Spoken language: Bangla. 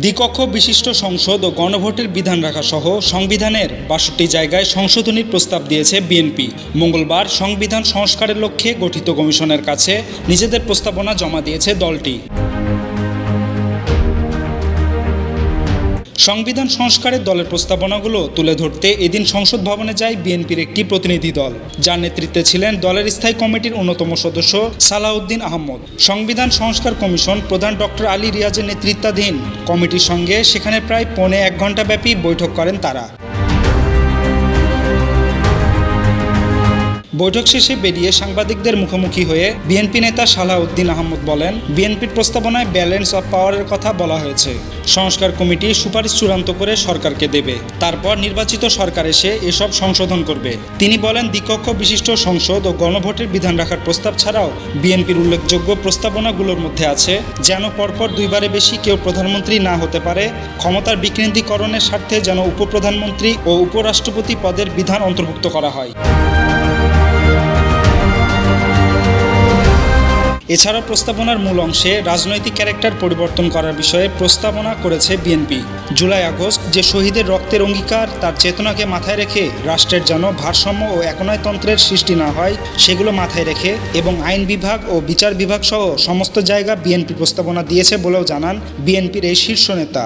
দ্বিকক্ষ বিশিষ্ট সংসদ ও গণভোটের বিধান রাখা সহ সংবিধানের ৬২ জায়গায় সংশোধনীর প্রস্তাব দিয়েছে বিএনপি। মঙ্গলবার সংবিধান সংস্কারের লক্ষ্যে গঠিত কমিশনের কাছে নিজেদের প্রস্তাবনা জমা দিয়েছে দলটি। সংবিধান সংস্কারের দলের প্রস্তাবনাগুলো তুলে ধরতে এদিন সংসদ ভবনে যায় বিএনপির একটি প্রতিনিধি দল, যার নেতৃত্বে ছিলেন দলের স্থায়ী কমিটির অন্যতম সদস্য সালাউদ্দিন আহমদ। সংবিধান সংস্কার কমিশন প্রধান ডক্টর আলী রিয়াজের নেতৃত্বাধীন কমিটির সঙ্গে সেখানে প্রায় পৌনে ১ ঘণ্টাব্যাপী বৈঠক করেন তারা। বৈঠক শেষে বেরিয়ে সাংবাদিকদের মুখোমুখি হয়ে বিএনপি নেতা সালাউদ্দিন আহমদ বলেন, বিএনপির প্রস্তাবনায় ব্যালেন্স অফ পাওয়ারের কথা বলা হয়েছে। সংস্কার কমিটি সুপারিশ চূড়ান্ত করে সরকারকে দেবে, তারপর নির্বাচিত সরকার এসে এসব সংশোধন করবে। তিনি বলেন, দ্বিকক্ষ বিশিষ্ট সংসদ ও গণভোটের বিধান রাখার প্রস্তাব ছাড়াও বিএনপির উল্লেখযোগ্য প্রস্তাবনাগুলোর মধ্যে আছে যেন পরপর ২বারে বেশি কেউ প্রধানমন্ত্রী না হতে পারে, ক্ষমতার বিকেন্দ্রীকরণের স্বার্থে যেন উপপ্রধানমন্ত্রী ও উপরাষ্ট্রপতি পদের বিধান অন্তর্ভুক্ত করা হয়। এছাড়াও প্রস্তাবনার মূল অংশে রাজনৈতিক ক্যারেক্টার পরিবর্তন করার বিষয়ে প্রস্তাবনা করেছে বিএনপি। জুলাই আগস্ট যে শহীদের রক্তের অঙ্গীকার, তার চেতনাকে মাথায় রেখে রাষ্ট্রের যেন ভারসাম্য ও একনায়তন্ত্রের সৃষ্টি না হয় সেগুলো মাথায় রেখে এবং আইন বিভাগ ও বিচার বিভাগ সহ সমস্ত জায়গা বিএনপি প্রস্তাবনা দিয়েছে বলেও জানান বিএনপির এই শীর্ষ নেতা।